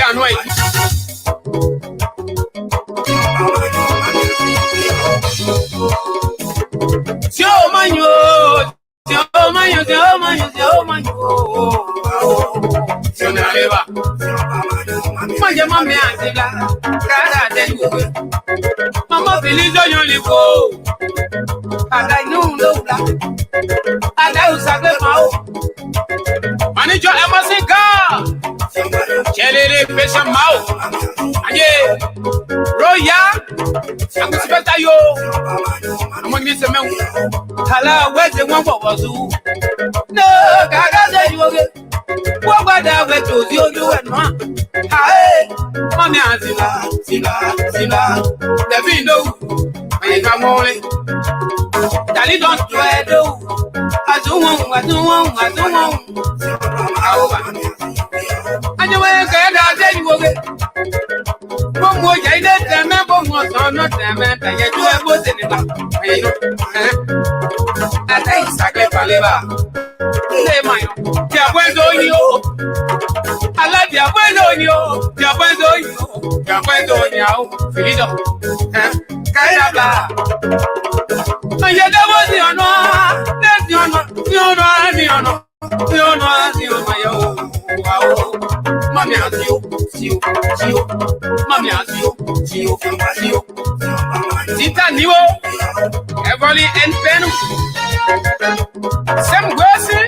annoy. Joe Manu, Joe Manu, Joe Manu, Joe Manu. Sonareva. Manja mami antiga. Kada dengu. Mama felizo yoligo. Ada nundo la. Ada usage mao. Manager Emasika. Chelele pesa mao. Anye. Roya. Anguspeta yo. Among this amount. Hala weze mwambo wazu. No, kada dengu. What about that way to you and ma? Hey, mommy, Sila. The window, when you come on, Daddy don't try to. I don't want. And you will get out there, you will get. One more, I didn't remember what's on not them, and yet you have put it in the I think exactly for liver. Say, my, dear, where's all you? I like your window, Felido, Kayaba. And yet, there was the honor, that's the honor, my own. Mammy, see you. Tita Niwo, Everly and Penu. Sam Guessy,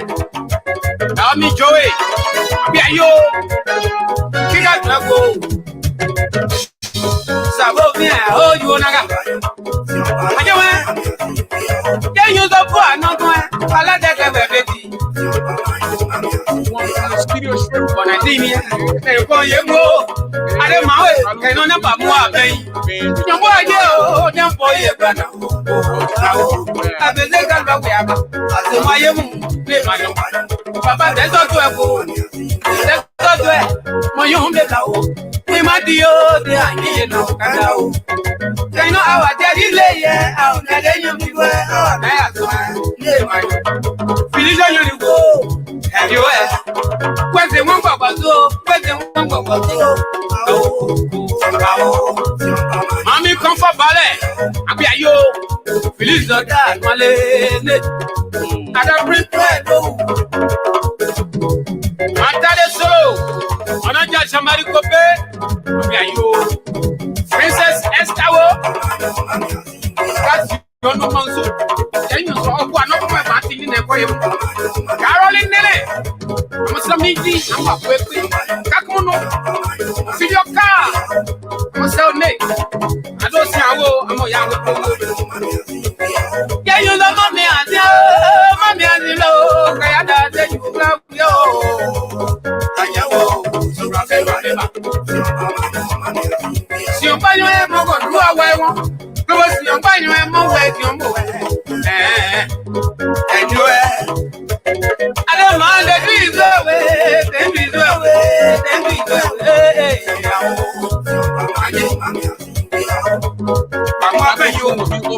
Ami Joey, Biayo, Kigatago. Sabo, oh, you naga. Can you the boy? Not one. I like that baby. Studio strip on a team. And for you go. I don't know. Can on about more pay. No more, don't for you. I been there. I said, my young Papa, that's not to a go. That's not to my young we might be old, you know. I know our daddy lay out, and then you be well. Feliz you go. And you are. Where's the one Papa go? Where's the one Papa go? Mommy, come for ballet. I'll be a yo. Feliz the dad, my lady. I don't bring bread. My daddy so. Onaja Shamari Kope. Princess Estawo. That's your no monso. Then you saw one of my party in the way. Caroline Nele. I'm a Samiti. I'm a Wepi. Kakuno. See your car. I'm a cell mate. I don't see how I'm a young. Yeah, you love mommy and mommy and you know. Kayada, then you love yo. Si on pa yon e mo go do awe won. Go si on pa yon e mo we ti on mo we. Anyway. I don't mind the trees away. Them be away. Mama be you.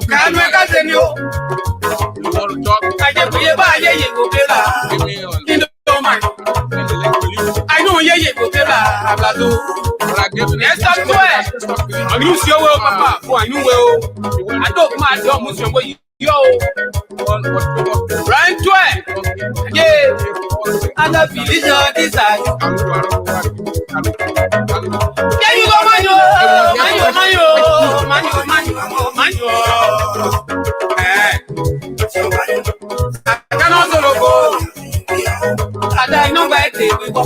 Can we get you? You want to talk? I get we ba ye go be la. I know ye go be la. Ablado. Yes, that's why. I knew your will, Papa. For I knew well. I don't mind your Muslim way. Yo, right to it. Yeah, and the village of desire. Yeah, you go, Mayo. I cannot go. I don't know where they will go.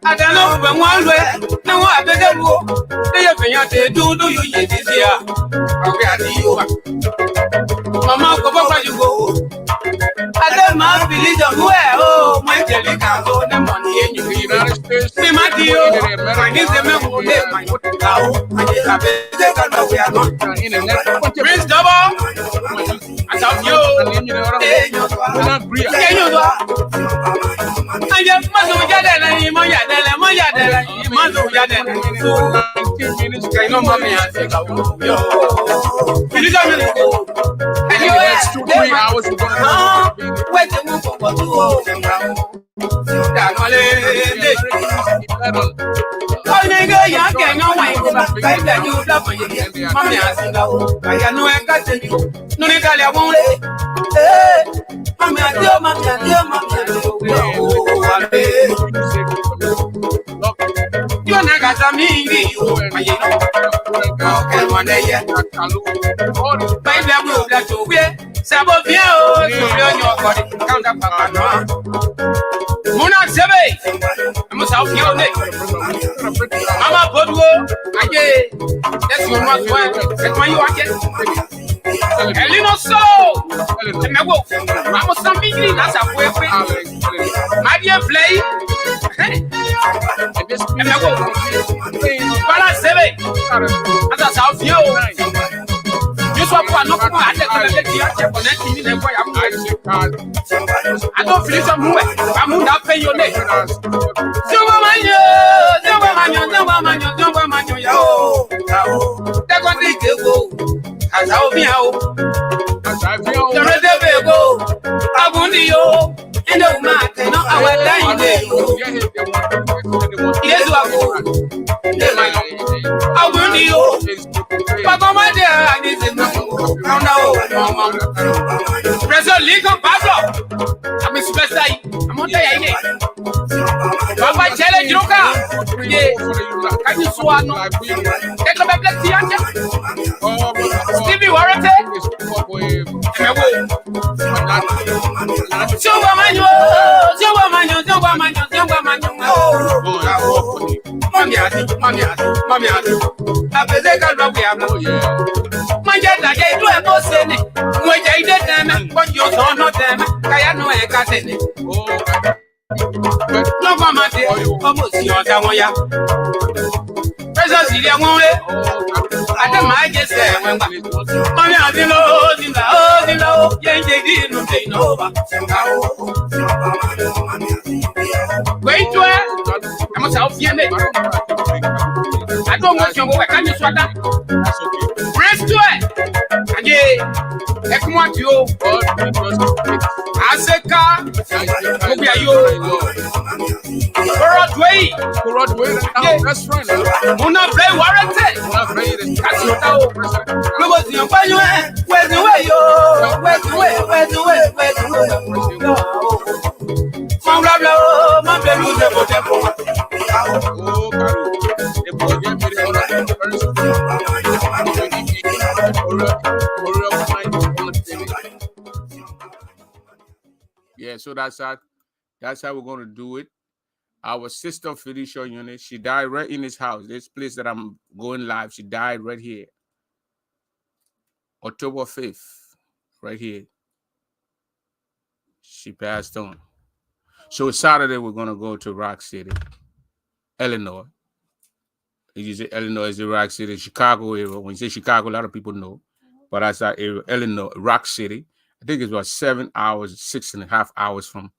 I don't know when one way. No, I better go. They have been do you yet this year? Okay, you. Mama, go back you go. I don't mind believe where. Oh, my jelly can go the money in you. See my deal. I need the man who live my cow. I know we are not in a Prince Double. I tell you, I just must get it. Next 2-3 hours we're gonna wait the move for 2 hours. nigga, young gang, no way. I tell you, love for you. Mammy, I sing out. I know I got to you. No, nigga, I won't let. Mammy, I do, mammy, I do, mammy, I do. You and I got some meaning. Okay, one day, yeah. By the blue, that's your way. Sabo bien, oh, you learn your body. Count up, Papa. Mona Sebe, I must have your name. Mama Podwo, I that's your mother. That's why you are getting. Elino so, I'm something that's a way. My dear play. Para Sebe, as a South Yo. You swap one, no, I don't feel some more. I'm not paying your name. They're going to go. As I'll be out. The red go. I won't you. And no matter, no, I will die. Yes, I will you. Papa, my dear, I need to know. No. President Legal Pablo. I'm a special. I'm on the Papa challenge Roka. Can you swallow? Take a black Stevie Warren. Wait to I must have seen it. I don't want your work. Can you swat that? Press to it. And yeah, come on, you. I said, car. Who are you? Broadway. That's right. Muna play warranty. That's your tower. Where's the way? Where's the way? Yeah, so that's how we're gonna do it. Our sister Felicia Unit, she died right in this house. This place that I'm going live, she died right here. October 5th, right here. She passed on. So Saturday, we're going to go to Rock City, Illinois. You say Illinois is the Rock City, Chicago area. When you say Chicago, a lot of people know. But that's our area, Illinois, Rock City. I think it's about 7 hours, 6.5 hours from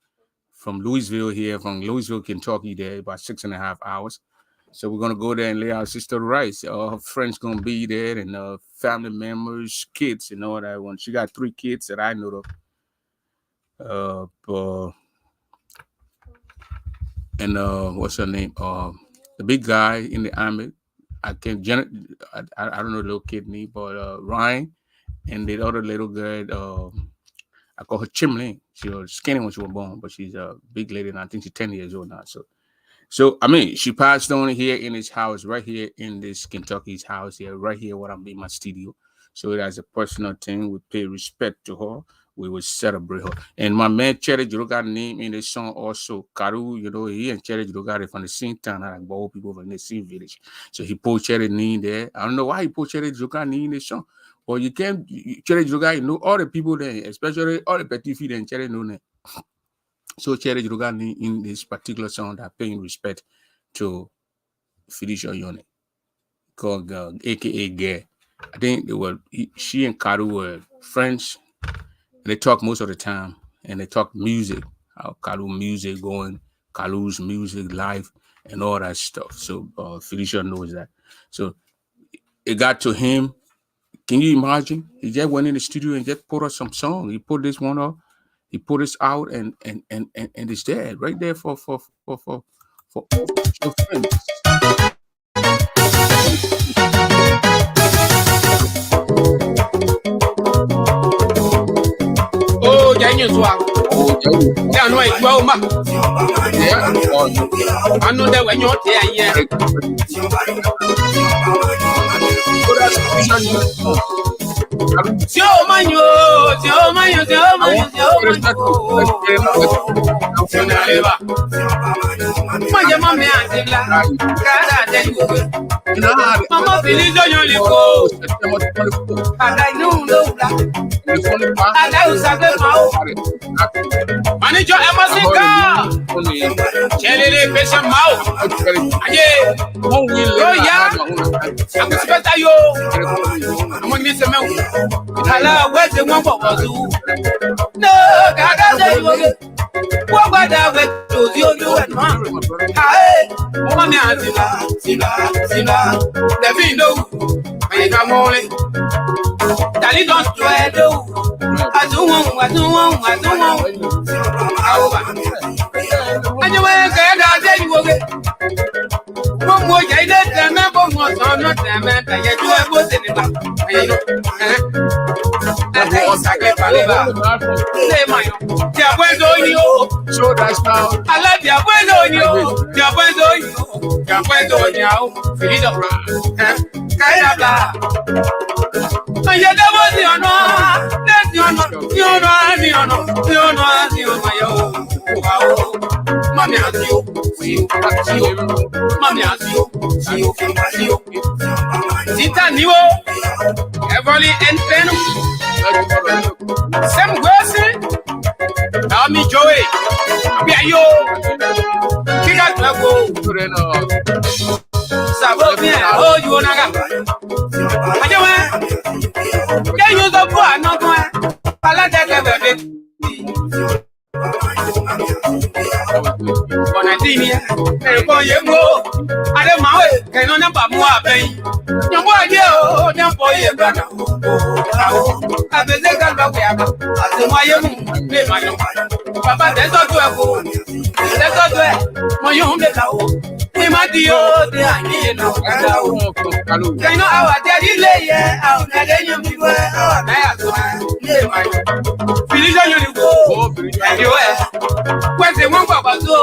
Louisville here, from Louisville, Kentucky there, about 6.5 hours. So we're going to go there and lay our sister to rest. Her friends going to be there, and family members, kids, and all that one. She got 3 kids that I know of. What's her name? The big guy in the army. I don't know the little kid name, but Ryan, and the other little girl. I call her Chimley. She was skinny when she was born, but she's a big lady, and I think she's 10 years old now. So I mean, she passed on here in his house, right here in this Kentucky's house here, right here where I'm in my studio. So that's a personal thing. We pay respect to her. We will celebrate her. And my man Cherry Jiroga name in the song also. Karu, he and Cherry Jiroga from the same town, like both people from the same village. So he put Cherry name there. I don't know why he put Cherry Jiroga name in the song. But you can't, Cherry Jiroga, all the people there, especially all the petty feet and Cherry know that. So Cherry Jiroga name in this particular song that paying respect to Felicia Unit, called AKA Gay. I think she and Karu were friends. And they talk most of the time, and they talk music, how Kalu music going, Kalu's music live, and all that stuff. So Felicia knows that. So it got to him. Can you imagine? He just went in the studio and just put us some song. He put this one up, he put this out, and it's there, right there for your friends. you swap. Yeah, no, it's well, ma. I know that when you're there, yeah. Mama feliz yo lipo. Ada inu lo bla. Ada usagbe mao. Manager Emasika. Chelele pesa mao. Aye. Yo ya. Aku speta yo. Amo ni se mewu. Ala weze won bobozu. No, gaga de yo. Wo gbada we to di oju e ma. Aye. Mama mi azila. Sila. David no. Aye ka mole. Dali don to edo. Azuwon. Aoba. Anyewe ke da de yo ge. Mo ya ile teme bo mo so no teme ta ye ju e bo se ni ba. Aye no. O sagbe paleba. Se mayo. Ti abuezo yi o. Show that style. Ala ti abuezo yi o. Ti abuezo yi o. Ti abuezo yi o. Feliz of Kaida bla. Aye de bo si ono. Ni ono yo. Mami azio. Mami azio. Tita niwo. Evoli enteno. Sem gwese. Ami Joey. Abi ayo. Kika twago. Sabo bien. Oh, you onaga. Ajewe. Ke you go for another. Ala de bebe. Bona dinia. E ko yemo. Ale mawe. Ke no na ba mu aben. Nyambo aje o. Nyambo ye brana. Abeze galba we aba. Ase mo ayemu. Le mayo. Baba de so do e ko. De so do e. Mo yun be la o. Ni ma di o de ani na o kada o. Kai no awa de ile ye. Aw na de nyum bi we. Awa na ya so. Le mayo. Finish on you go. Anyway. Where's one papa so?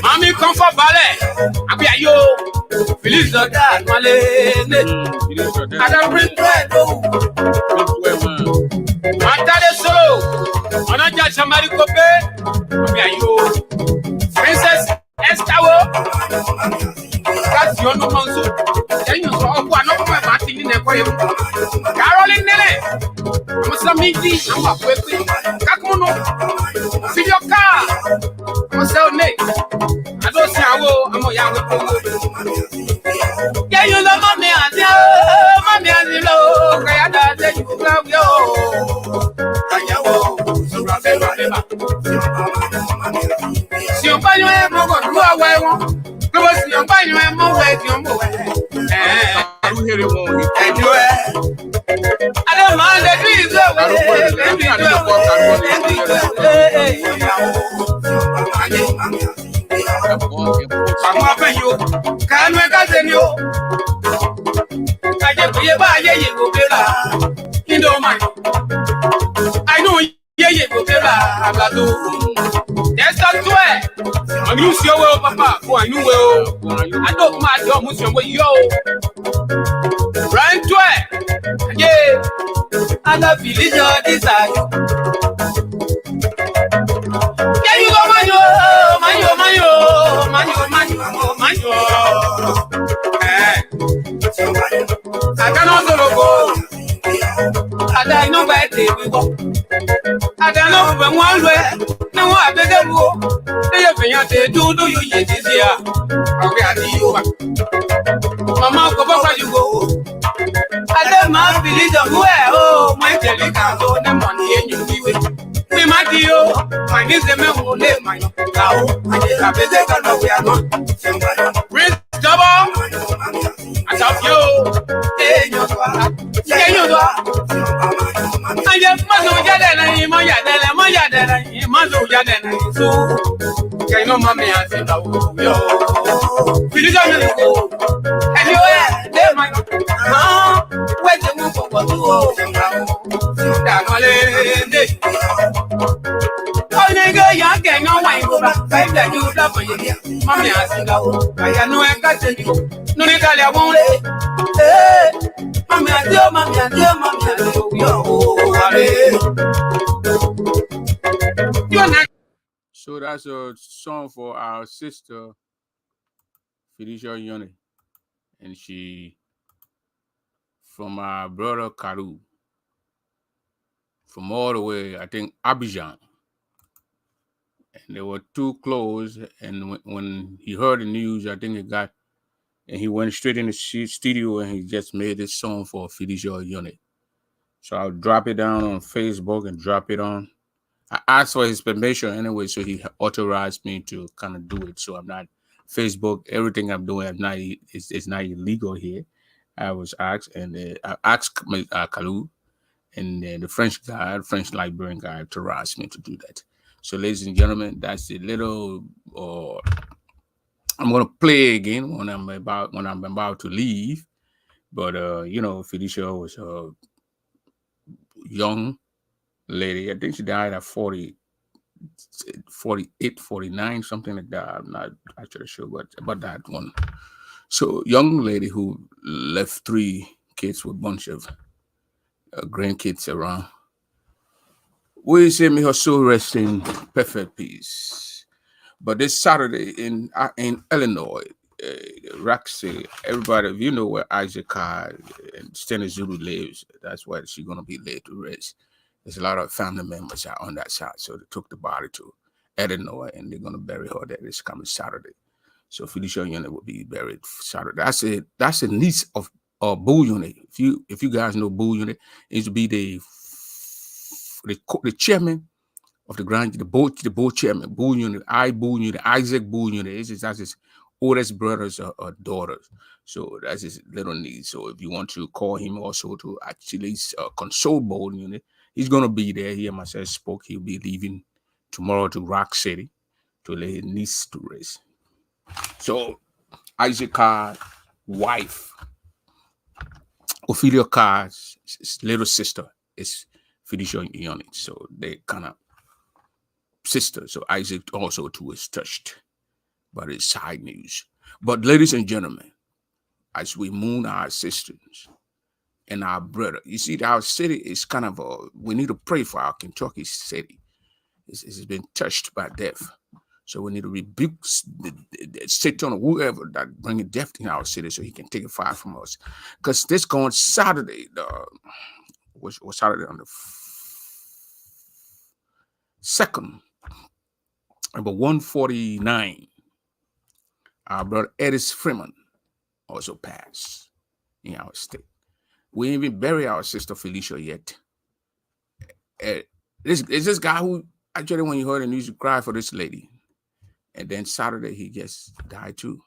Mami come for ballet. Abi ayo. Feliz Dada male. Ada bring bread. Mata de solo. Ona ja chamari kope. Abi ayo. Princess Estawo. That's your no manso. Then you saw one of my party in the choir. Caroline Nele. Msamiti, I'm a weapon. Kakuno. Fill your car. I'm a cell Nick. I don't say I will. I'm a young Congo. Yeah, you love mommy and you. Mommy and you know. Kayada, then you love yo. Kayawo. Si on pagne un mot, on doit ouais. Comment si on pagne un mot, ouais, si on mot, ouais. Alors, man, the trees I know ye go bela ablado. There's not to it. I'm used your way, papa. For I knew well. I don't mind your musician with yo. Run to it. Yeah. And I feel it your desire. Yeah, you go, man. I cannot go. I don't know where they will go. I don't know when one way. No, I beg you. They have been do you yet this year. Okay, I see you. Mama, go back you go. I don't mind believe them where. Oh, my jelly can't go the money and you be with. We might be you. My niece, the man who live my cow. I bet they can know we are not. Prince Double. I love you. Hey, you do. I just must know Yadana, so can no mommy answer yo. Finish on you. Anyway, there my where's the move for what? ya que no hay boba, cae de ayuda, mayoría. Mami, así la voz, vaya no es caché, no le cale a bonle. Mami, adiós, mami, adiós, mami, adiós, yo, vale. So that's a song for our sister, Felicia Yone. And she, from our brother Karu, from all the way, I think, Abidjan. And they were too close. And when he heard the news, I think and he went straight in the studio and he just made this song for Felicia Yone. So I'll drop it down on Facebook and drop it on. I asked for his permission anyway, so he authorized me to kind of do it. So I'm not Facebook. Everything I'm doing, it's not illegal here. I was asked, and I asked Kalu, and the French Liberian guy, authorized me to do that. So, ladies and gentlemen, that's a little. I'm gonna play again when I'm about to leave. But Felicia was a young lady. I think she died at 48, 49, something like that. I'm not actually sure about that one. So, young lady who left 3 kids with a bunch of grandkids around. We say may her soul rest in perfect peace. But this Saturday in Illinois, Rock City, everybody, if you know where Isaac Carr and Steny Zulu lives, that's where she's going to be laid to rest. There's a lot of family members out on that side, so they took the body to Illinois, and they're going to bury her there this coming Saturday. So Felicia Yone will be buried Saturday. That's a niece of Bull Unit. If you guys know Bull Unit, it used to be the chairman of the board chairman, Bull Unit, Isaac Bull Unit. That's his oldest brothers or daughters. So that's his little niece. So if you want to call him also to actually console Bull Unit, he's going to be there. He myself spoke. He'll be leaving tomorrow to Rock City to lay his niece to rest. So Isaac Carr's wife, Ophelia Carr's little sister, is Felicia Yone. So they kind of sisters. So Isaac also too is touched by this side news. But ladies and gentlemen, as we mourn our sisters and our brother, you see, our city is kind of we need to pray for our Kentucky city. It's been touched by death. So we need to rebuke the Satan or whoever that bringing death in our city so he can take it far from us. Because this going Saturday, was Saturday on the 2nd, number 149, our brother Edis Freeman also passed in our state. We didn't even bury our sister Felicia yet. This guy who actually, when you heard the news, you cry for this lady. And then Saturday, he just died too.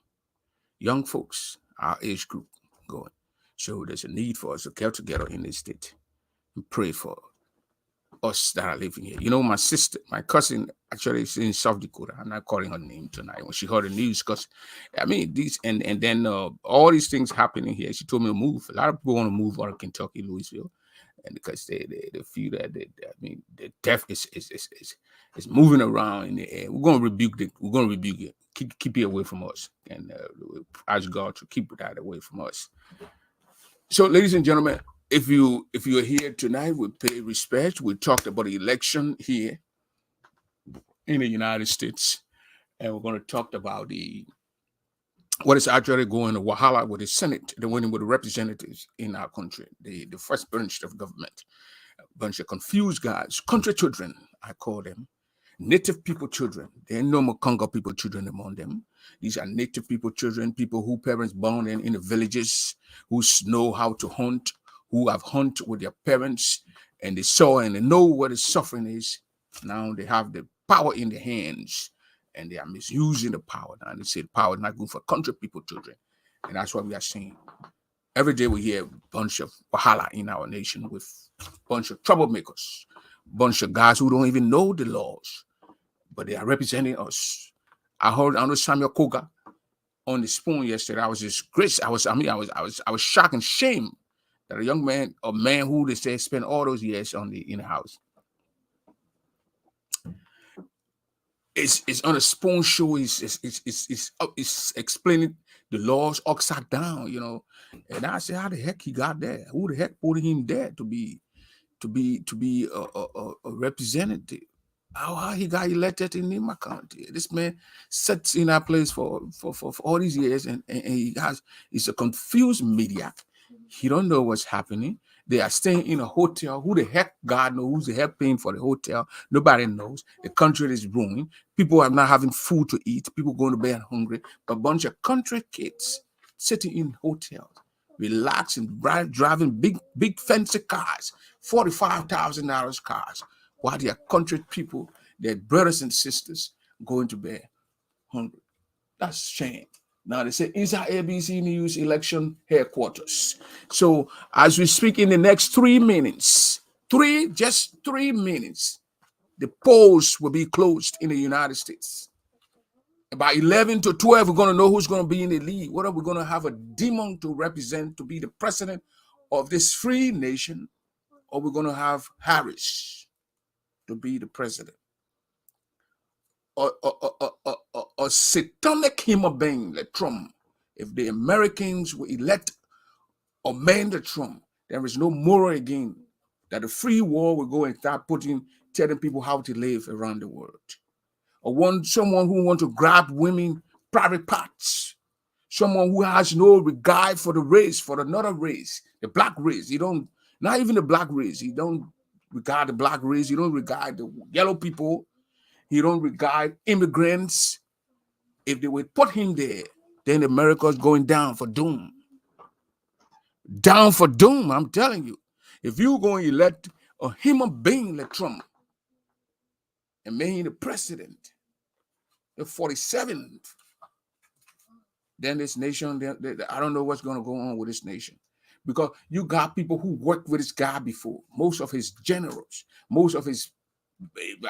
Young folks, our age group, going. So there's a need for us to get together in this state and pray for us that are living here. You know, my cousin, actually is in South Dakota. I'm not calling her name tonight when she heard the news, because I mean these and then all these things happening here. She told me to move. A lot of people want to move out of Kentucky, Louisville, and because they feel that the death is moving around in the air. We're going to rebuke it. We're going to rebuke it. Keep it away from us, and ask God to keep that away from us. So, ladies and gentlemen, if you're here tonight, we pay respect. We talked about the election here in the United States, and we're going to talk about what is actually going to Wahala with the Senate, the winning with the representatives in our country, the first branch of government. A bunch of confused guys, country children, I call them. Native people children. There ain't no Makonga people children among them. These are native people children, people who parents born in the villages, who know how to hunt, who have hunted with their parents, and they saw and they know what the suffering is. Now they have the power in their hands, and they are misusing the power. Now they say the power is not good for country people children. And that's what we are seeing. Every day we hear a bunch of wahala in our nation with a bunch of troublemakers, a bunch of guys who don't even know the laws, but they are representing us. I know Samuel Koga on the Spoon yesterday. I was disgraced. I was shocked and shamed that a man who they say spent all those years in the house. It's on a spoon show. It's explaining the laws upside down, you know. And I said, how the heck he got there? Who the heck put him there to be a representative? How he got elected in Nima County? This man sits in that place for all these years, and he's a confused maniac. He don't know what's happening. They are staying in a hotel. Who the heck God knows? Who's the heck paying for the hotel? Nobody knows. The country is ruined. People are not having food to eat. People going to bed hungry. A bunch of country kids sitting in hotels, relaxing, driving big fancy cars, $45,000 cars, while their country people, their brothers and sisters, going to bed hungry. That's shame. Now they say inside ABC News election headquarters. So as we speak, in the next 3 minutes, just 3 minutes, the polls will be closed in the United States. By 11 to 12, we're going to know who's going to be in the lead. Whether we're going to have a demon to represent, to be the president of this free nation, or we're going to have Harris to be the president. A satanic human being like Trump. If the Americans will elect or man the Trump, there is no moral again that the free world will go and start telling people how to live around the world. Or someone who wants to grab women private parts, someone who has no regard for the race, for another race, the black race. Not even the black race. He don't regard the black race. He don't regard the yellow people. He don't regard immigrants. If they would put him there, then America's going down for doom. Down for doom, I'm telling you. If you're going to elect a human being like Trump and make him the president, the 47th, then this nation, I don't know what's going to go on with this nation. Because you got people who worked with this guy before. Most of his generals, most of his,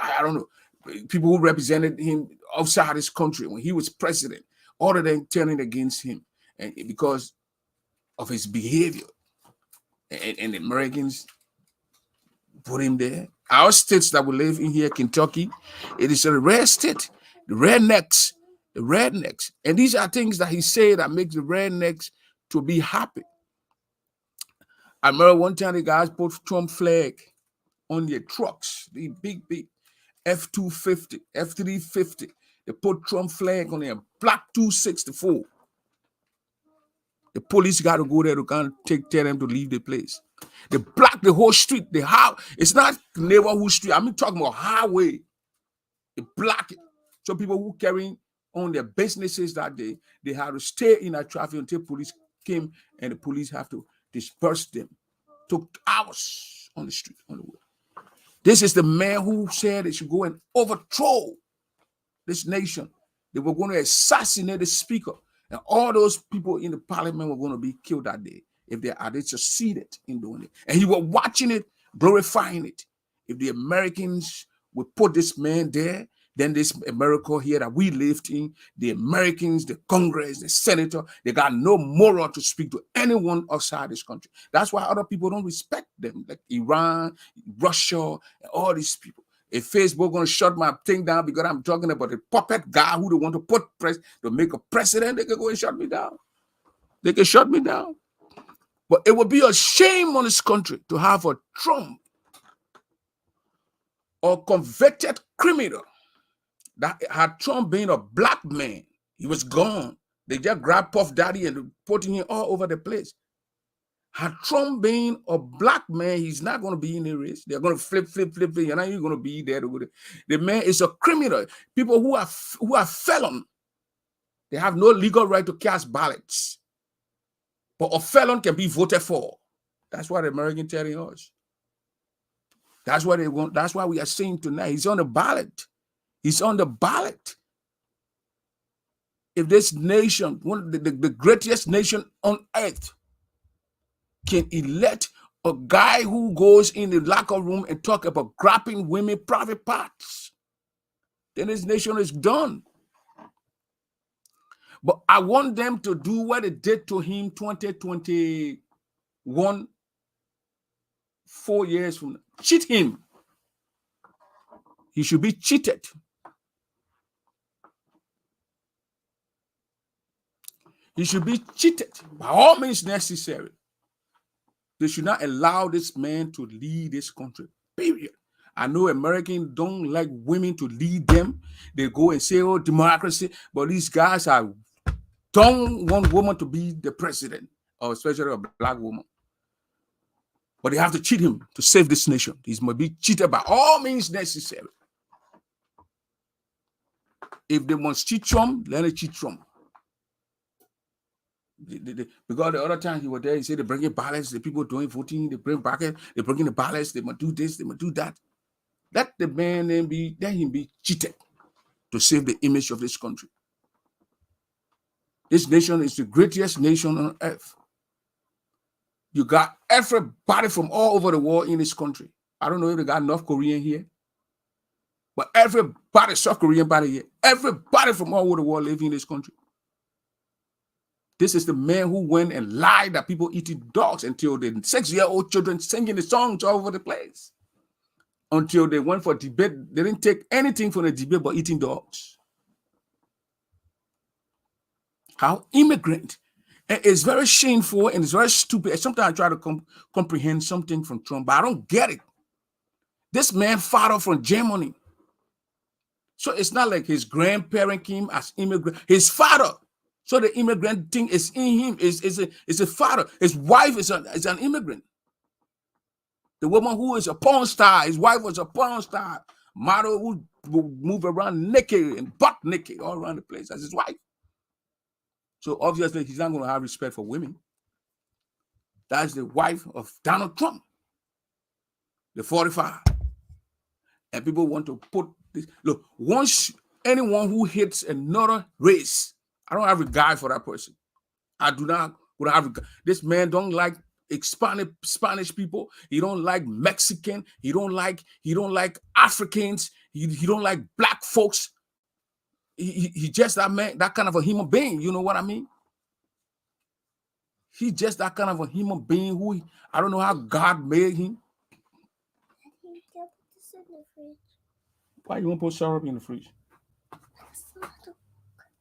I don't know, people who represented him outside his country when he was president, all of them turning against him, and because of his behavior. And the Americans put him there. Our states that we live in here, Kentucky, it is a red state. The rednecks. And these are things that he said that makes the rednecks to be happy. I remember one time the guys put Trump flag on their trucks, the big F-250, F-350. They put Trump flag on their black 264. The police got to go there to kind of tell them to leave the place. They block the whole street. It's not neighborhood street. I'm talking about highway. They block it. So people who carrying on their businesses that day, they had to stay in that traffic until police came, and the police have to disperse them. Took hours on the street, on the way. This is the man who said they should go and overthrow this nation. They were going to assassinate the speaker. And all those people in the parliament were going to be killed that day if they succeeded in doing it. And he was watching it, glorifying it. If the Americans would put this man there, then this America here that we lived in, the Americans, the Congress, the senator, they got no moral to speak to anyone outside this country. That's why other people don't respect them, like Iran, Russia, and all these people. If Facebook going to shut my thing down because I'm talking about a puppet guy who they want to put to make a president, they can go and shut me down. They can shut me down. But it would be a shame on this country to have a Trump or convicted criminal that had Trump been a black man, he was gone. They just grabbed Puff Daddy and putting him all over the place. Had Trump been a black man, he's not going to be in the race. They're going to flip. You're not even going to be there. The man is a criminal. People who are felon, they have no legal right to cast ballots. But a felon can be voted for. That's what the Americans telling us. That's what they want. That's why we are saying tonight. He's on the ballot. He's on the ballot. If this nation, one of the greatest nation on earth, can elect a guy who goes in the locker room and talk about grabbing women private parts, then this nation is done. But I want them to do what they did to him 2021, 4 years from now. Cheat him. He should be cheated. He should be cheated by all means necessary. They should not allow this man to lead this country, period. I know Americans don't like women to lead them. They go and say, oh, democracy. But these guys don't want women to be the president, or especially a black woman. But they have to cheat him to save this nation. He must be cheated by all means necessary. If they must cheat Trump, let it cheat Trump. Because the other time he was there, he said they bring in ballots, the people doing voting, they bring back, they bring in the ballots, they must do this, they must do that. Let the man then let him be cheated to save the image of this country. This nation is the greatest nation on earth. You got everybody from all over the world in this country. I don't know if they got North Korean here, but everybody, South Korean body here, everybody from all over the world living in this country. This is the man who went and lied that people eating dogs until the 6-year-old children singing the songs all over the place. Until they went for debate, they didn't take anything from the debate but eating dogs. How immigrant. And it's very shameful and it's very stupid. Sometimes I try to comprehend something from Trump, but I don't get it. This man father from Germany. So it's not like his grandparent came as immigrant. His father. So the immigrant thing is in him. Is a father. His wife is an immigrant. The woman who is a porn star, his wife was a porn star. Model who move around naked and butt naked all around the place. That's his wife. So obviously he's not going to have respect for women. That's the wife of Donald Trump. The 45. And people want to put this. Look, once anyone who hates another race, I don't have regard for that person. I do not have regard. This man don't like Spanish people. He don't like Mexican. He don't like Africans. He don't like black folks. He just that man, that kind of a human being. You know what I mean? He's just that kind of a human being who I don't know how God made him. Why you want to put syrup in the fridge?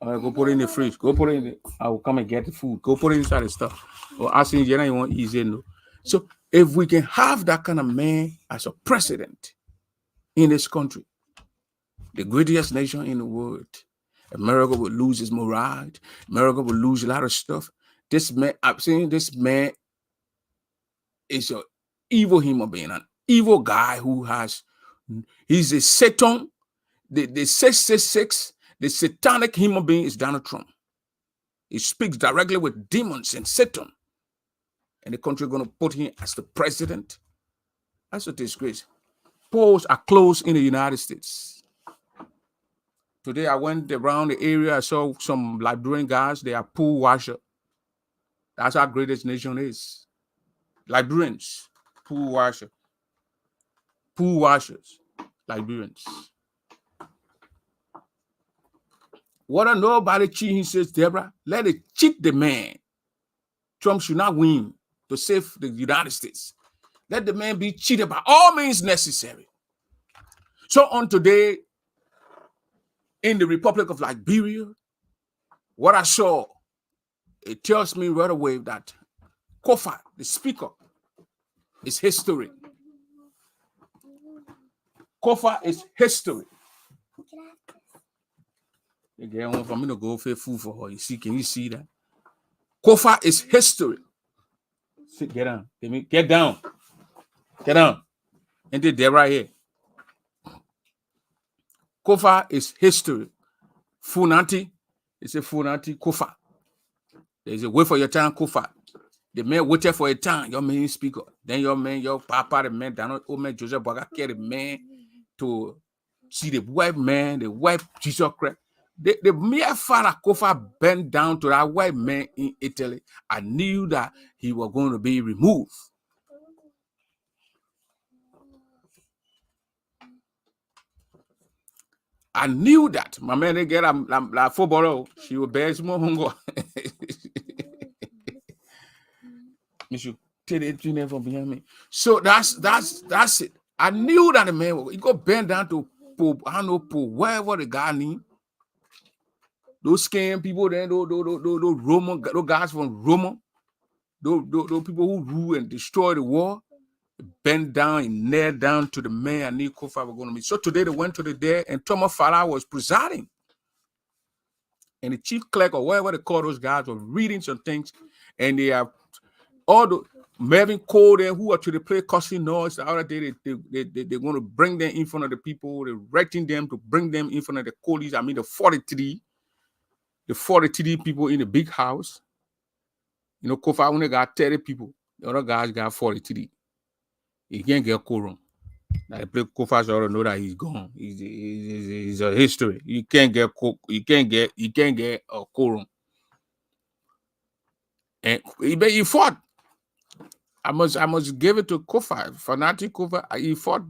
All right, go put it in the fridge. Go put it in the. I will come and get the food. Go put it inside the stuff. Or asking you want easy no. So if we can have that kind of man as a president in this country, the greatest nation in the world, America would lose its morale. America would lose a lot of stuff. This man, I'm saying this man is an evil human being, an evil guy he's a Satan. The 666, the satanic human being is Donald Trump. He speaks directly with demons and Satan. And the country going to put him as the president. That's a disgrace. Polls are closed in the United States. Today I went around the area. I saw some Liberian guys. They are pool washers. That's how great this nation is. Liberians, pool washers. Pool washers, Liberians. What a nobody cheating, says Deborah. Let it cheat the man. Trump should not win to save the United States. Let the man be cheated by all means necessary. So on today, in the Republic of Liberia, what I saw, it tells me right away that Kofa, the speaker, is history. Kofa is history. The girl wants for me to go for food for her. You see, can you see that? Kofa is history. Sit, get down. Get down. Get down. And they're right here. Kofa is history. Funanti, it's a Funanti Kofa. There's a wait for your time, Kofa. The man waited for a time, your main speaker. Then your papa, the man, Donald, old man, Joseph Boga, carry the man to see the white man, the white Jesus Christ. The mere father Kofa bent down to that white man in Italy. I knew that he was going to be removed. I knew that. My man, they get a footballer. She will bear some more hunger. You should take it from behind me. So that's it. I knew that the man he go bend down to pull, I don't know, pull wherever the guy need. those scam people, then those Roma, those guys from Roma, those people who rule and destroy the war, bent down and nailed down to the man I need Kofa were going to meet. So today they went to the day and Thomas Farah was presiding. And the chief clerk or whatever they call those guys were reading some things, and they have all the Mervyn Cole there who are to the play causing noise. The other day they're going to bring them in front of the people. They're writing them to bring them in front of the colleagues. I mean the 43 people in the big house. You know, Kofa only got 30 people. The other guys got 43. He can't get quorum. Now the play Kofa already know that he's gone. He's a history. You can't get a quorum. And he fought. I must give it to Kofa. Fanatic Kofa. He fought.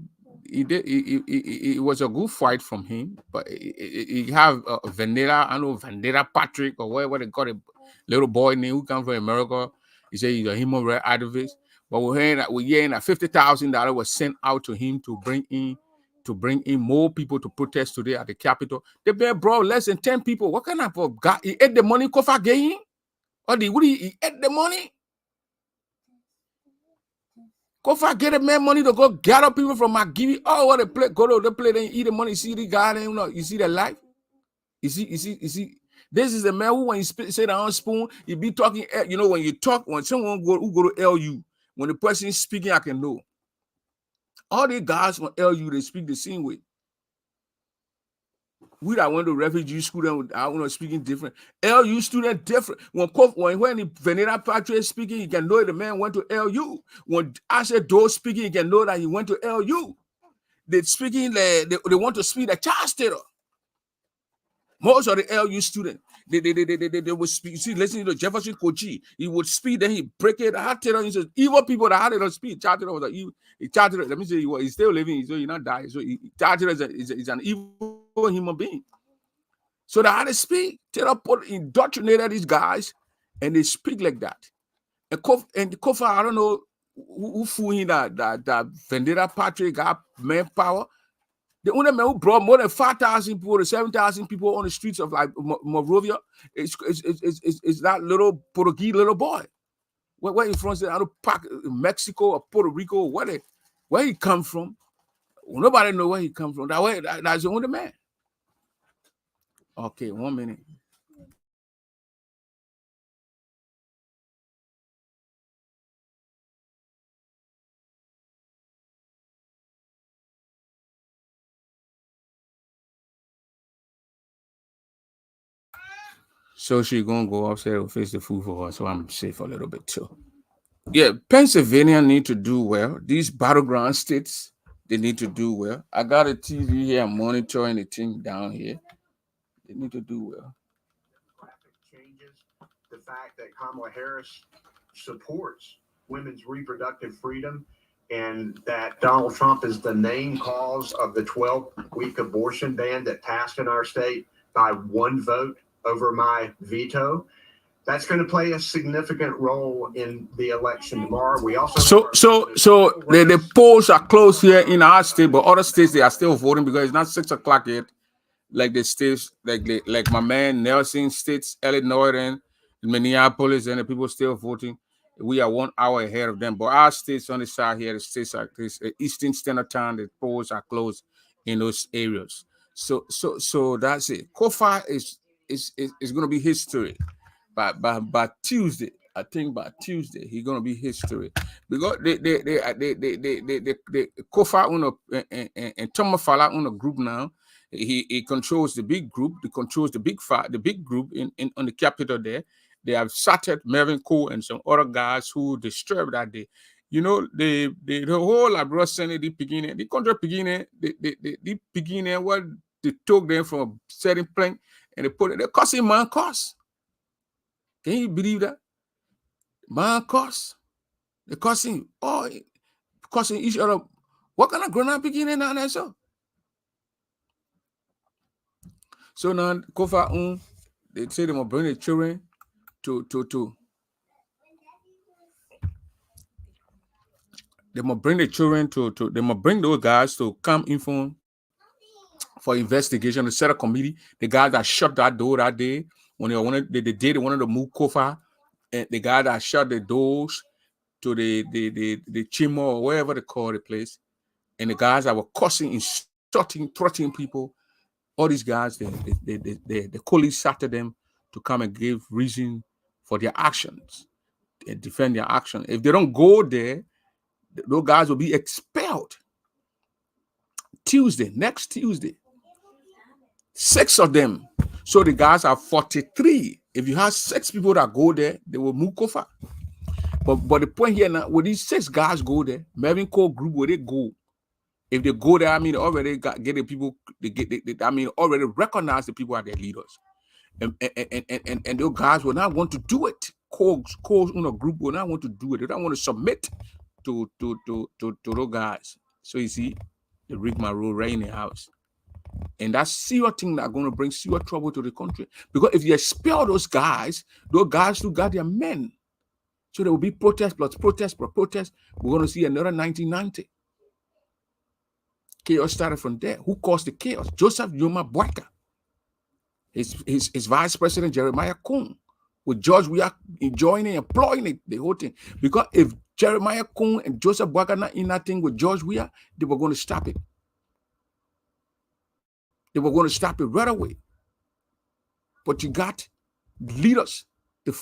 He did. It was a good fight from him. But he have Vanilla. I know Vanilla Patrick or whatever they call it. Little boy name who comes from America. He said he's a human rights activist. But we're hearing that $50,000 was sent out to him to bring in more people to protest today at the Capitol. They brought less than 10 people. What kind of guy? He ate the money Kofa gave him? Or he ate the money? Kofa get a man money to go gather people from McGivey. Oh, what they play, go to the play, then eat the money. See the guy, then you see the life. You see. This is the man who, when you say the spoon, you be talking. You know, when you talk, when someone who go to LU, when the person is speaking, I can know. All the guys from LU, they speak the same way. We that went to refugee school, I want to speaking different. LU student different. When the Vanilla Patrick is speaking, you can know the man went to LU. When Asher Doe speaking, you can know that he went to LU. They speaking, they want to speak the child state. Most of the LU students, they would speak. You see, listening to Jefferson Kochi, he would speak, then he break it. He says, evil people that had it on speed. Charter was let me say, he's still living, so he's not dying. So Charter is an evil human being. So they had to speak. Taylor indoctrinated these guys, and they speak like that. And Kofa, I don't know who fooled him that Vendetta Patrick got manpower. The only man who brought more than 5,000 people to 7,000 people on the streets of like Monrovia is that little Portuguese little boy. Where he from? I don't Mexico or Puerto Rico, where he come from. Nobody know where he come from. That's the only man. Okay, 1 minute. So she's gonna go upstairs and face the food for her, so I'm safe a little bit too. Yeah, Pennsylvania need to do well. These battleground states, they need to do well. I got a TV here, I'm monitoring the thing down here. They need to do well. Changes the fact that Kamala Harris supports women's reproductive freedom and that Donald Trump is the main cause of the 12-week abortion ban that passed in our state by one vote over my veto. That's going to play a significant role in the election tomorrow. We also the polls are closed here in our state, but other states they are still voting because it's not 6 o'clock yet. Like the states, like my man Nelson states, Illinois and Minneapolis, and the people still voting. We are 1 hour ahead of them. But our states on the side here, the states are Eastern Standard Time, the polls are closed in those areas. So that's it. Kofa is going to be history. By Tuesday, I think by Tuesday he's gonna be history because they Kofa and Thomas Fala on a group now. He controls the big group. He controls the big group in on the Capitol there. They have started Mervyn Cole and some other guys who disturbed that day. You know, the whole Labrador Senate, the beginning, the country beginning, the beginning, what they took them from a certain plane and they put it, they cost him man cost. Can you believe that? Man cost. They costing each other. What kind of grown-up beginning now there, so? So now Kofa they say they will bring the children to they must bring the children to they must bring those guys to come in from for investigation to set a committee. The guy that shut that door that day, when they wanted they wanted to move Kofa, and the guy that shut the doors to the Chimo or wherever they call the place, and the guys that were cussing, insulting, threatening people, all these guys, the colleagues sat to them to come and give reason for their actions and defend their action. If they don't go there, those guys will be expelled. Next Tuesday, 6 of them. So the guys are 43. If you have 6 people that go there, they will move Kofa. But the point here now, when these 6 guys go there, Mervyn Cole group, where they go, if they go there, I mean, already get the people. Already recognize the people as their leaders, and those guys will not want to do it. Cole's group will not want to do it. They don't want to submit to those guys. So you see, the rigmarole right in the house, and that's serious thing that are going to bring serious trouble to the country. Because if you expel those guys still got their men. So there will be protest plus protest plus protest. We're going to see another 1990. Chaos started from there. Who caused the chaos? Joseph Yoma Boyka. His vice president, Jeremiah Kuhn, with George Weah enjoying it, employing it, the whole thing. Because if Jeremiah Kuhn and Joseph Boyka not in that thing with George Weah, they were going to stop it. They were going to stop it right away. But you got leaders. The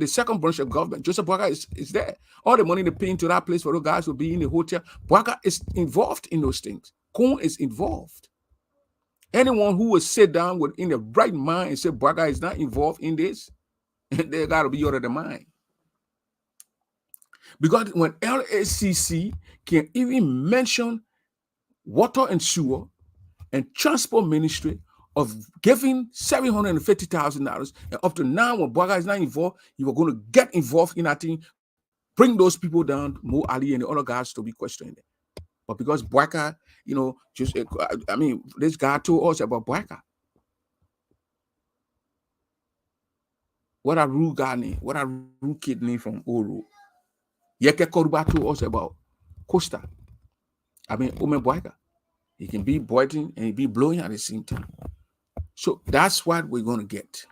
second branch of government, Joseph Boyka is there. All the money they pay into that place for those guys will be in the hotel. Boyka is involved in those things. Kuhn is involved. Anyone who will sit down in the right mind and say Boyka is not involved in this, they got to be out of the mind. Because when LACC can even mention water and sewer and transport ministry of giving $750,000, and up to now, when Boyka is not involved, you are going to get involved in that thing, bring those people down, Mo Ali and the other guys to be questioning them. But because Boyka, this guy told us about Boyka. What a rude guy name, what a rude kid name from Oro. Yeke Koruba told us about Costa. Ome Boyka. He can be biting and he be blowing at the same time. So that's what we're going to get.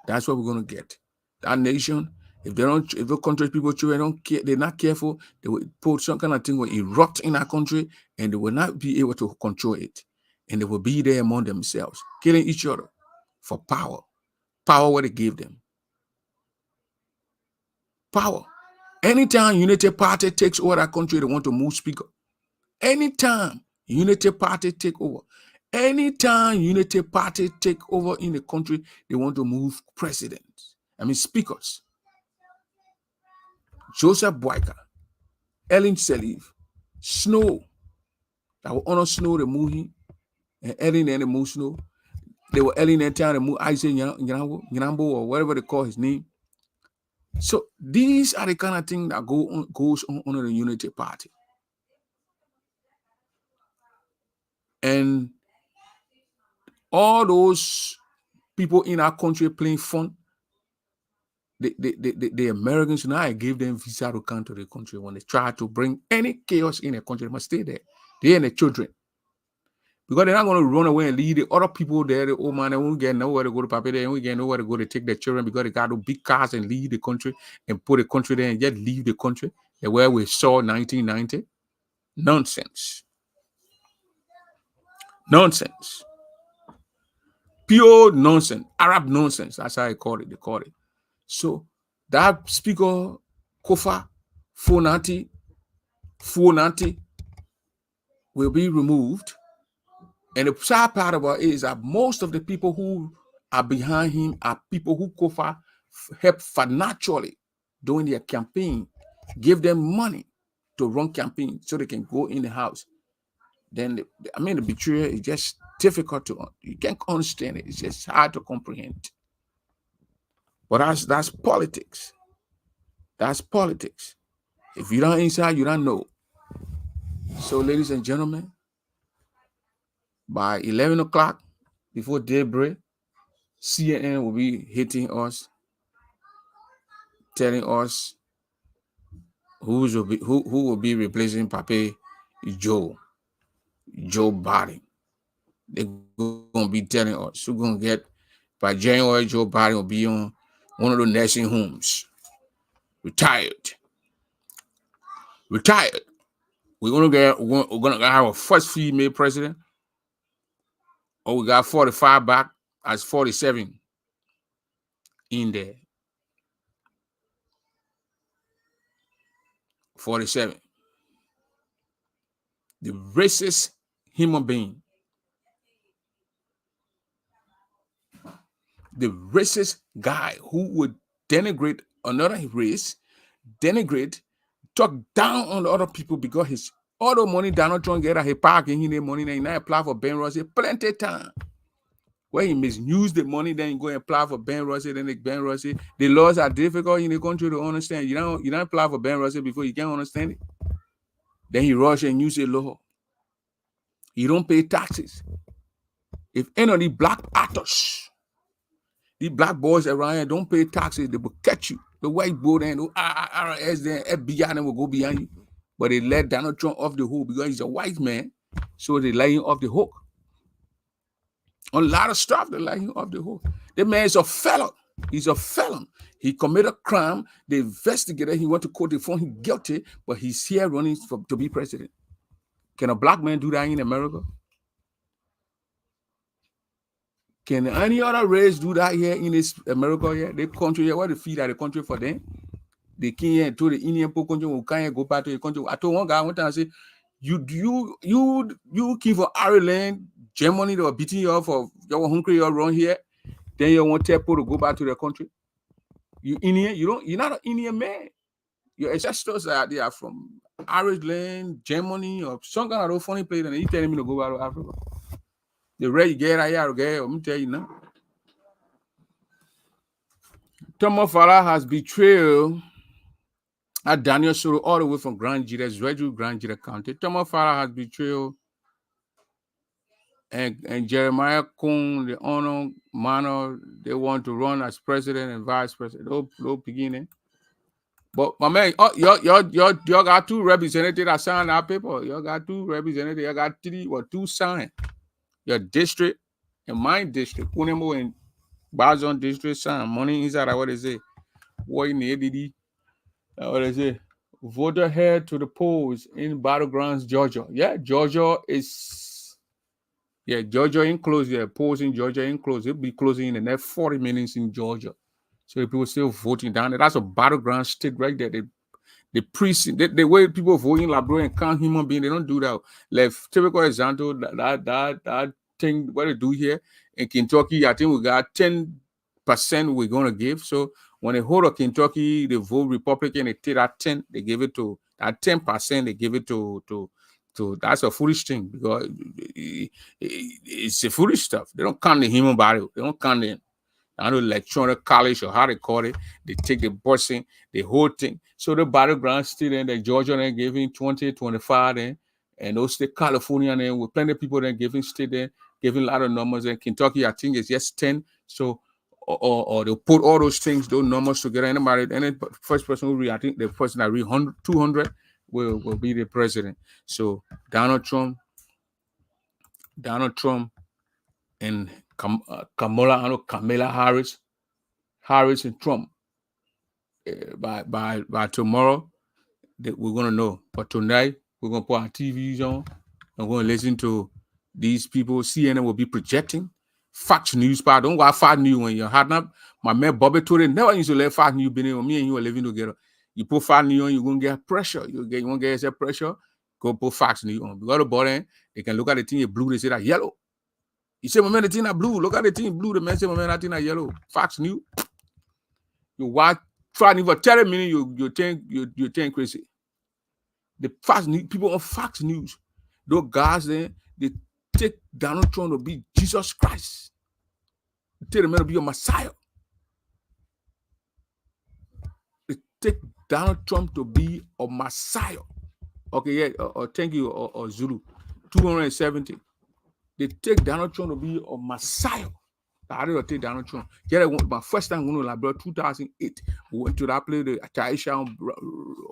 That's what we're going to get. That nation, if the country people don't care, they're not careful, they will put some kind of thing will erupt in our country and they will not be able to control it. And they will be there among themselves, killing each other for power. Power what they give them. Power. Anytime Unity Party takes over that country, they want to move speaker. Anytime Unity Party take over. Anytime Unity Party take over in the country, they want to move presidents. Speakers. Joseph Boyka, Ellen Sirleaf, Snow. That will honor Snow, the movie, and Ellen and the move Snow. They were Ellen and the move Isaac Nyanambo or whatever they call his name. So these are the kind of things that goes on under the Unity Party. And all those people in our country playing fun, the Americans now, I gave them visa to come to the country. When they try to bring any chaos in the country, they must stay there. They and the children. Because they're not going to run away and leave the other people there. The old man, they won't get nowhere to go to Papa. They won't get nowhere to go to take their children because they got to big cars and leave the country and put the country there and just leave the country. The way we saw 1990. Nonsense. Nonsense. Pure nonsense. Arab nonsense. That's how they call it. So that speaker, Kofa Fonati, will be removed. And the sad part about it is that most of the people who are behind him are people who Kofa help financially during their campaign, give them money to run campaign so they can go in the house. Then, the betrayal is just difficult you can't understand it. It's just hard to comprehend. But that's politics. That's politics. If you don't inside, you don't know. So, ladies and gentlemen, by 11 o'clock, before daybreak, CNN will be hitting us, telling us who will be replacing Pape Joe. Joe Biden. They're gonna be telling us we're gonna get by January. Joe Biden will be on one of the nursing homes, retired. We're gonna have a first female president. Or we got 45 back as 47 in there. 47. The racist human being. The racist guy who would denigrate another race, talk down on the other people because his all the money Donald Trump get at his parking, he need money, then he not apply for Ben Russell plenty time. Where he misuse the money, then you go and apply for Ben Russell, then Ben Russell. The laws are difficult in the country to understand. You don't apply for Ben Russell before you can't understand it. Then he rush and use the law. You don't pay taxes. If any of these black actors, these black boys around here don't pay taxes, they will catch you. The white boy then, the IRS then, FBI then will go behind you. But they let Donald Trump off the hook because he's a white man. So they let him off the hook. On a lot of stuff, they let him off the hook. The man is a felon. He's a felon. He committed a crime. The investigator, he went to court to find him guilty, but he's here running to be president. Can a black man do that in America? Can any other race do that here in this America here? The country here, what they feed at the country for them? They came here to the Indian country, we can't go back to the country. I told one guy one time, I said, you keep for Ireland, Germany, they were beating you up for you're hungry, you're around here, then you want people to go back to their country. You Indian, you're not an Indian man. Your ancestors are they are from Ireland, Germany, or some kind of funny place, and you telling me to go back to Africa. The rate you get out here, let me tell you now. Tomo Farah has betrayed Daniel Soro all the way from Grand Gita, Grand Gita County. Tomo Farah has betrayed and Jeremiah Kuhn, the honor manor, they want to run as president and vice president. Low beginning. But my man, y'all got two representatives that signed our paper. Y'all got two representatives. Y'all got two signed. Your district and my district, Kunemo and Bazon district signed. Money inside what they say. What in the ADD? What they say? Voter head to the polls in Battlegrounds, Georgia. Yeah, Georgia enclosed. Yeah, polls in Georgia enclosed. It'll be closing in the next 40 minutes in Georgia. So people still voting down there. That's a battleground state right there. The precinct, the way people vote in Labrador and count human beings, they don't do that. Like typical example, that thing what they do here in Kentucky, I think we got 10% we're gonna give. So when they hold up Kentucky, they vote Republican, they take that 10, they give it to that 10%, they give it to that's a foolish thing because it's a foolish stuff. They don't count the human body, they don't count the electoral college or how they call it. They take the busing, the whole thing. So the battleground still in the Georgia then giving 20, 25 then, and those state California then with plenty of people then giving state there, giving a lot of numbers. And Kentucky, I think it's just 10. So or they'll put all those things, those numbers together. Any first person who read, I think the person that read 200 will be the president. So Donald Trump and Kamala Harris and Trump. By tomorrow, we're gonna know. But tonight, we're gonna put our TVs on. I'm gonna listen to these people. CNN will be projecting Fox News. But don't watch Fox News when you're hard up. My man Bobby Torre never used to let Fox News be there. Me and you are living together. You put Fox News on, you're gonna get pressure. You won't get yourself pressure. Go put Fox News on. Because the bottom, they can look at the thing in blue. They say that yellow. You say, my man, the thing that blue. Look at the thing blue. The man say, my man, that thing that yellow. Fox News. You watch Fox News for 30 minutes. You think crazy. The Fox News people on Fox News, those guys there, they take Donald Trump to be Jesus Christ. They take the man to be a Messiah. They take Donald Trump to be a Messiah. Okay, yeah. Thank you, Zulu. 270. They take Donald Trump to be a Messiah. I did take Donald Trump. Yeah, my first time going to Labrador 2008. We went to that place, the Taisha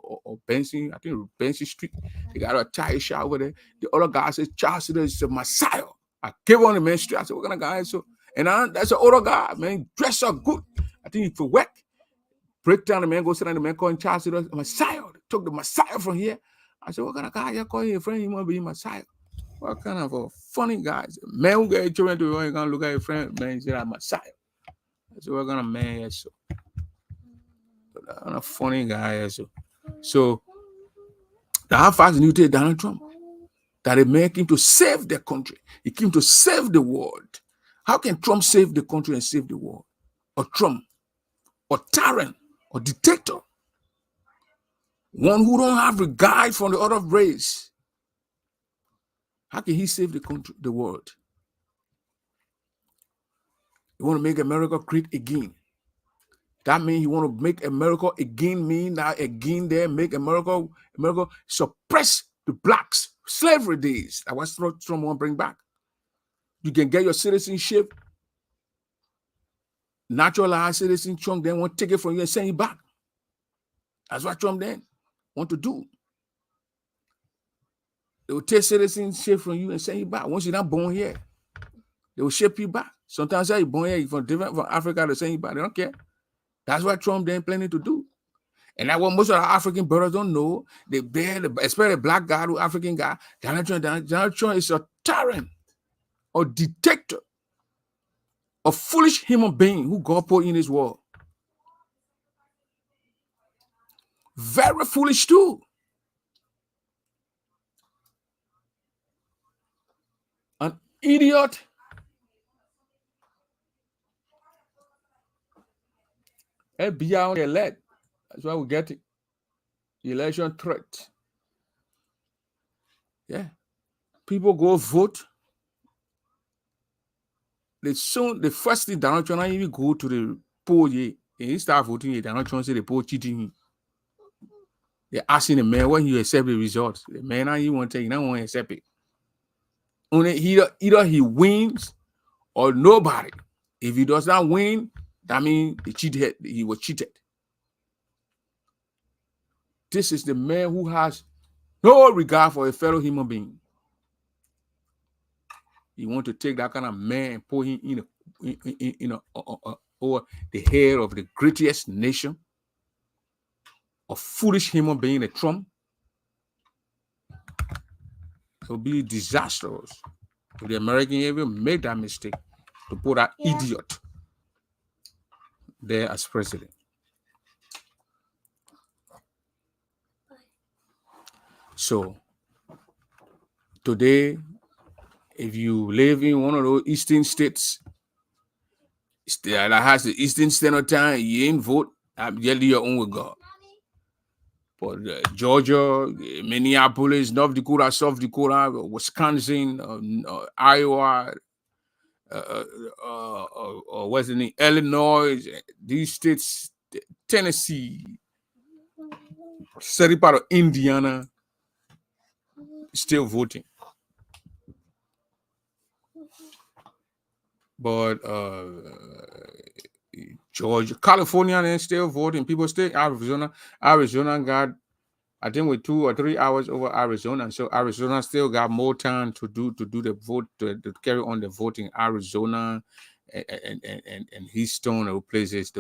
or Benson, I think Benson Street. They got a Taisha over there. The other guy says, Charles is a Messiah. I gave on the main street. I said, what kind of guy is so? And that's an older guy, man. Dress up good. I think he for work. Break down the man, go sit down the man calling Charles Messiah. They took the Messiah from here. I said, what kind of guy you calling your friend? You want to be Messiah? What kind of a funny guy? Man who get children to you gonna look at your friend, man, say I'm Messiah. So we're gonna man so. I'm a funny guy so. So the how fast you take Donald Trump? That a man came to save the country. He came to save the world. How can Trump save the country and save the world? Or Trump, or tyrant, or dictator? One who don't have regard for the other race. How can he save the country, the world? You want to make America great again. That means you want to make America again, mean that again there, make America suppress the blacks, slavery days. That's what Trump want to bring back. You can get your citizenship, naturalized citizen. Trump then want to take it from you and send you back. That's what Trump then want to do. They will take citizenship from you and send you back. Once you're not born here, they will ship you back. Sometimes you're born here from Africa to send you back. They don't care. That's what Trump then planning to do. And that's what most of the African brothers don't know. They bear, especially the black guy, the African guy. Donald Trump is a tyrant or dictator, a foolish human being who God put in this world. Very foolish too. An idiot. FBI on the elect. That's why we get it. Election threat. Yeah. People go vote. The first thing Donald Trump even go to the poll, and he start voting. Donald Trump say the poll cheating him. They're asking the man when you accept the results. The man now he won't take, he don't want to accept it. Only either he wins or nobody. If he does not win, that means he was cheated. This is the man who has no regard for a fellow human being. You want to take that kind of man and put him in over the head of the greatest nation, a foolish human being, a Trump. It will be disastrous if the American even made that mistake to put that idiot there as president. So today, if you live in one of those eastern states that has the Eastern Standard Time, you ain't vote, I'm yelling your own with God. But Georgia, Minneapolis, North Dakota, South Dakota, Wisconsin, Iowa, what's the name? Illinois, these states, Tennessee, certain part of Indiana, still voting. But Georgia, California, they're still voting. People stay Arizona. Arizona got, I think, with 2 or 3 hours over Arizona. So Arizona still got more time to do the vote, to carry on the voting. Arizona and Houston, those places,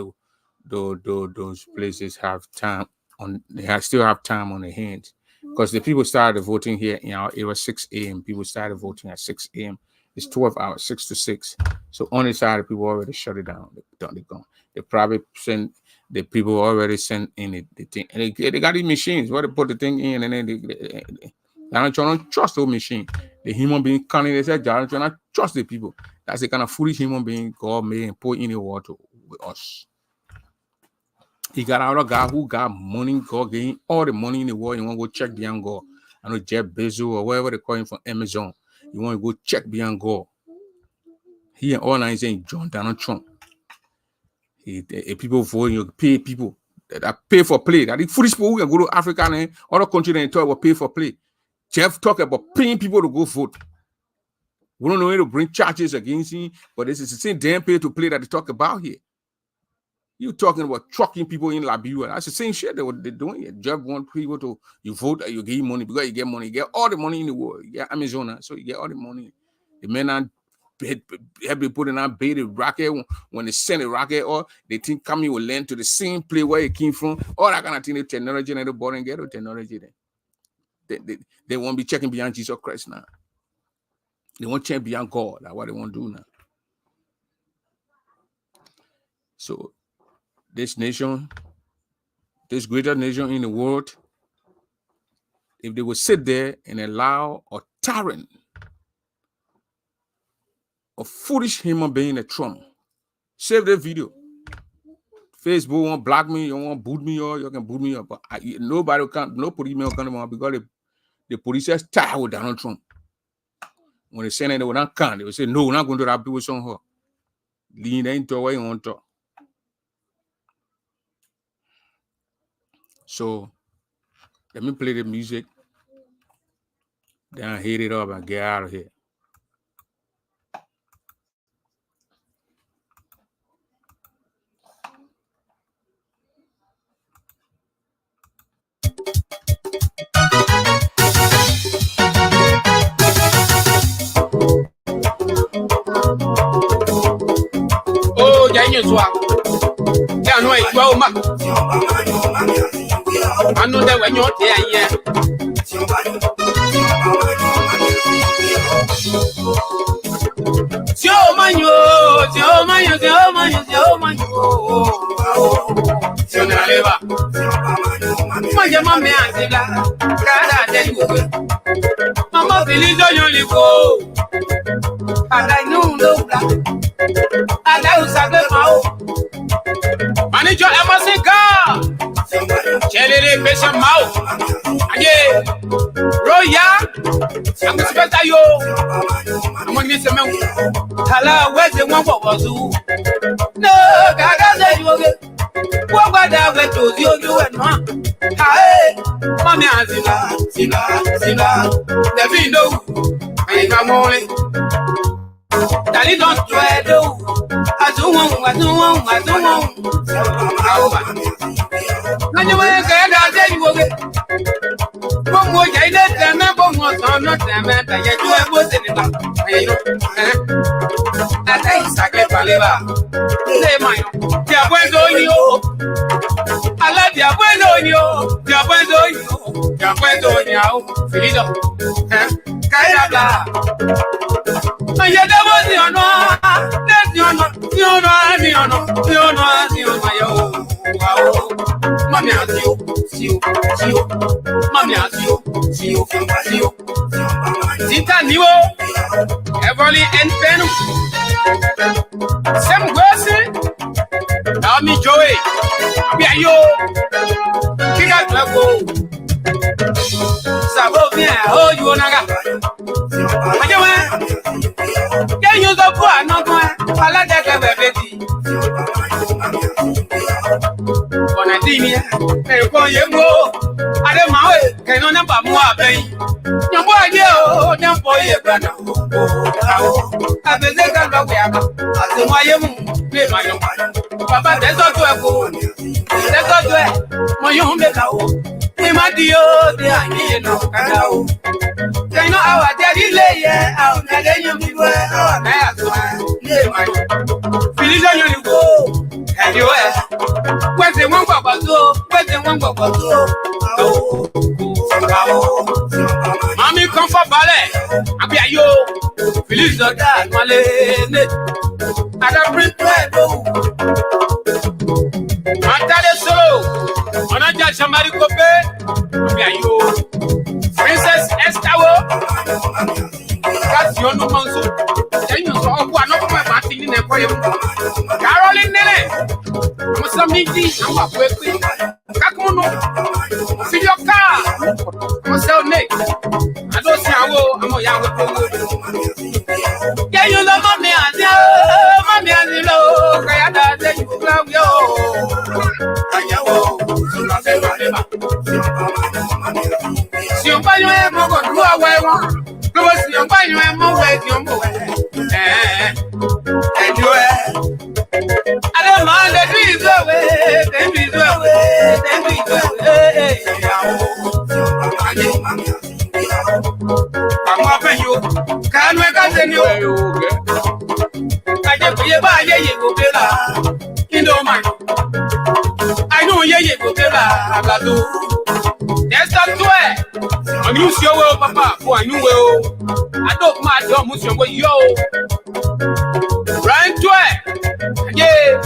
those places have time on. They still have time on their hands because the people started voting here. It was 6 a.m. People started voting at 6 a.m. It's 12 hours, 6 to 6. So on the side, the people already shut it down. They're gone. They probably send the people already sent in the thing. And they got these machines where they put the thing in, and then they don't trust those machines. The human being coming, they say, Donald Trump don't trust the people. That's the kind of foolish human being God made and put in the water with us. He got another guy who got money, God gave him all the money in the world. You want to go check beyond God. I know Jeff Bezos or whatever they call him from Amazon. You want to go check beyond God. He and all that saying John Donald Trump. People vote, you pay people that pay for play. That the foolish people who can go to Africa and other countries and talk about pay for play. Jeff talk about paying people to go vote. We don't know how to bring charges against him, but this is the same damn pay to play that they talk about here. You talking about trucking people in Liberia. That's the same shit that they're doing here. Just want people to, you vote, you give money, because you get money, you get all the money in the world. You get Amazon, so you get all the money. The men are have been putting out baited rocket when they send a rocket, or they think coming will land to the same place where it came from. All that kind of thing, the technology and the border and get the technology then. They won't be checking beyond Jesus Christ now. They won't check beyond God. That's what they won't do now. So this nation, this greater nation in the world, if they would sit there and allow a tyrant, a foolish human being, a Trump, save the video. Facebook won't block me, you won't boot me, or you can boot me up. But nobody can, no police will come on, because the police are tired with Donald Trump. When they say that they will not come, they will say, no, we're not going to have people on her. Lean into where you want to. So let me play the music. Then I hit it up and get out of here. Oh, Janyo Swag. Yeah, no, it's well, man. I know that when you're there, yeah. Mama, feliz yo le go. Ada nu lo bla. Ada usagbe mao. Manager Emasika. Chelele pesa mao. Aye. Roya. I'm expect yo. I'm going to say me. Hala where the one for you. No, gaga say you okay. What about that we to you and ma. Hey, mommy azila, sila. The window. I come on. Daddy don't try to. I don't want. Now you want to get that you okay. One more day, then I won't not them. I get you a boat in the I think Sacred Paliva. Say, my dear, where's all you? I love your bueno, you. Your bueno, you. Felido. Kayabla. I get the body on one. Let you know. Mommy has you. Mommy has you. Zita Niwo. Everly and Penu. Sam Wilson. Tommy Joey. Abiayo. Kiga Twego. Sabo bien, oh, you naga. Can you go for another? I like that baby. On a dimia, and go you go. I don't know, can on number more pay. No more, no boy, I will take a look at the Wyoming. Play my own. Papa, that's not to a go. That's not to my own better. My dear, they are here no cacao. They know our daddy lay out, and then you be where our mass Feliz you go. Anywhere. Where's the one papa do? Where's the one papa do? Mommy come for ballet. I be a yo. Feliz the dad, Malene. I don't bring Mantale solo. Onaja Shamari Kope. Are you Princess Estawo? That's your no manso. Then you saw one of my party in a poem. Caroline Nene. Mosamiki, I'm a quickly. Kakuno. See your car. I'm so Nick. I don't see how I'm a young. Yeah, you know, mommy, and you know, Kayada, then you love you. Si on va yo mo go do away won. Lo si on va you am away, you and you I don't mind the trees away, the trees away, I'm up at you. Can we continue? I just be about you go better. You know, man. I know you go better. I do. That's not way. I'm used to your papa, who I knew well. I don't mind your muscle, but yo. Right to it. Yeah.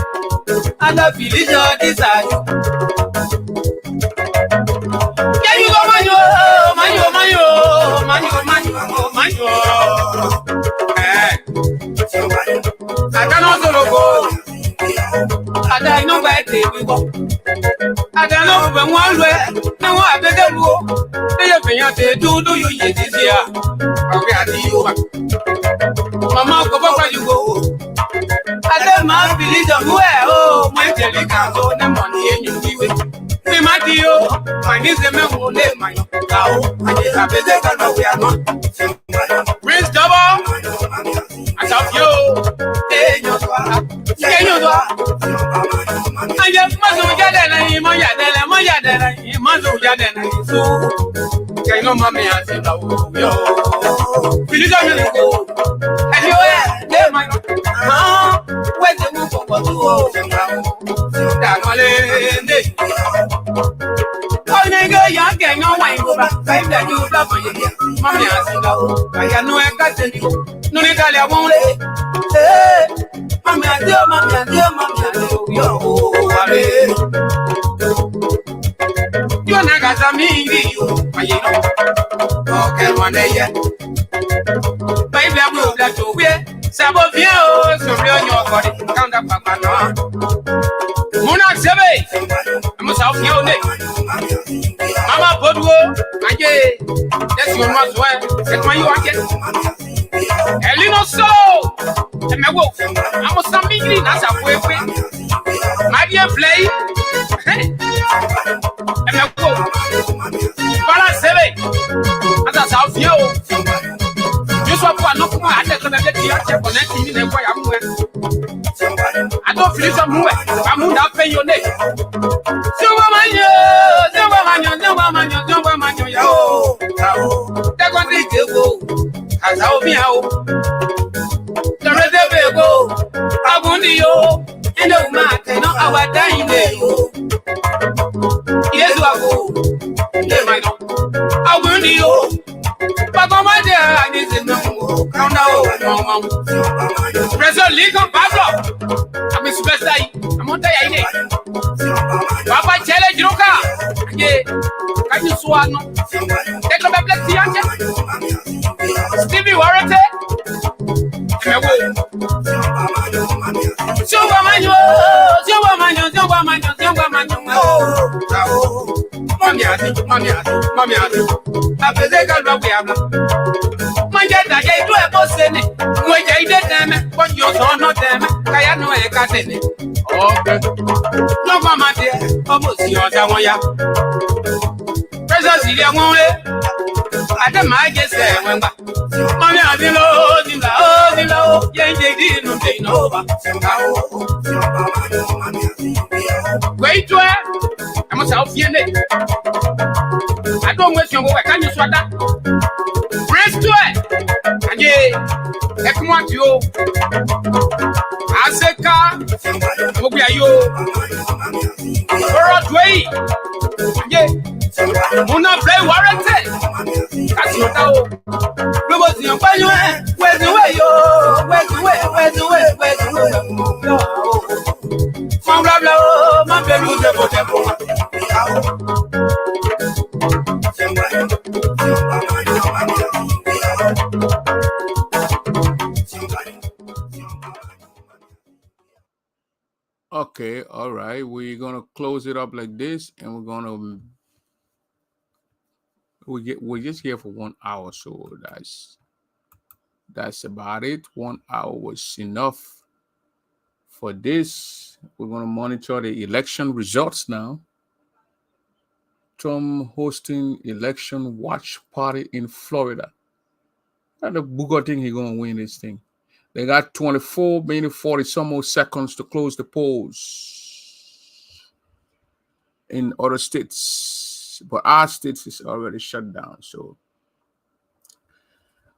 I love you, this desire. Yeah, you go, man. I cannot go. I don't know where they go. I don't know when one way. No, I better go. They have been do you yet this year? Okay, Mama, go back you go. I don't mind believe them where. Oh, my jelly can't go the money and you give it. We might be my niece and men will name my cow. I better know we are not. Prince Double. I love you. Hey, you I just must get it. My mother, so can no mammy as you know. Finish go. Anyway, there my where's the move for two? That oh, nigga, young gang, no way, go back. Time that you love me. Mammy as you know. I have no accident. No, I won't let. Mammy, you're not got me, you. Okay, one day, yeah. Baby, I will let you wear. Sabo Vio, so real your body. Count up, Papa. Mona Sebe, I must have your name. Mama Bodwo, that's your mother's way. That's why you are getting. Elino so, and my wolf. I must have been green as a way. My dear play, and my wolf. Bala Sebe, as a South Yo. You saw no more. I don't finish some more. I'm not paying your name. They're going to go. As I'll be out. The red go. I won't you. And no matter, no, our dying day. Yes, I go. They might not. I won't you. But my dear, I need to know. Count out. President Lincoln Pablo. I'm a special. I'm on the idea. Papa Chele Joka. Yeah. Can you swallow? Take a black young Stevie Warren. Mommy, I present a we have. My dad, I do a boss in it. When I did them, but you're not them. I know a cat in it. Okay. No, Mamma, dear, almost your Tawaya. President Celia Moe. I don't mind just saying, Mommy, I know, you didn't over. Wait, I must have seen it. I don't wish you were. Can you swat that? Press to it. And yeah, come on, you. I said, car, who are you? Broadway. Yeah. Muna play warranty. That's your tower. Nobody on fire. Where's the way, yo? Where's the way? From blah blah, my baby, Okay, all right. We're gonna close it up like this, and we're just here for 1 hour, so that's about it. 1 hour was enough for this. We're gonna monitor the election results now. Trump hosting election watch party in Florida. And the Booker thing, he gonna win this thing. They got 24 minutes, 40 some more seconds to close the polls in other states, but our states is already shut down. So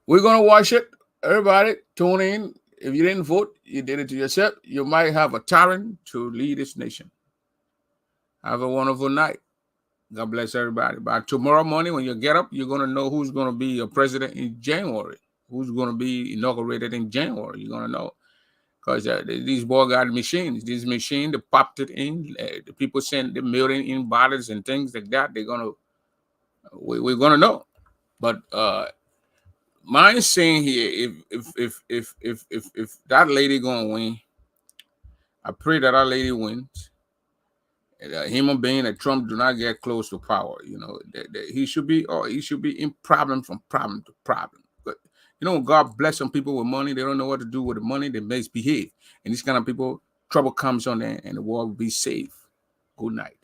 we're gonna watch it. Everybody, tune in. If you didn't vote, you did it to yourself. You might have a tyrant to lead this nation. Have a wonderful night. God bless everybody. By tomorrow morning, when you get up, you're gonna know who's gonna be your president in January. Who's gonna be inaugurated in January? You're gonna know. Because these boys got machines. These machines, they popped it in. The people send the million in bottles and things like that. We're gonna know. But mine's saying here, if that lady gonna win, I pray that lady wins. Him being that Trump do not get close to power. You know, he should be in problem from problem to problem. But you know, God bless some people with money. They don't know what to do with the money. They misbehave. And these kind of people, trouble comes on there and the world will be safe. Good night.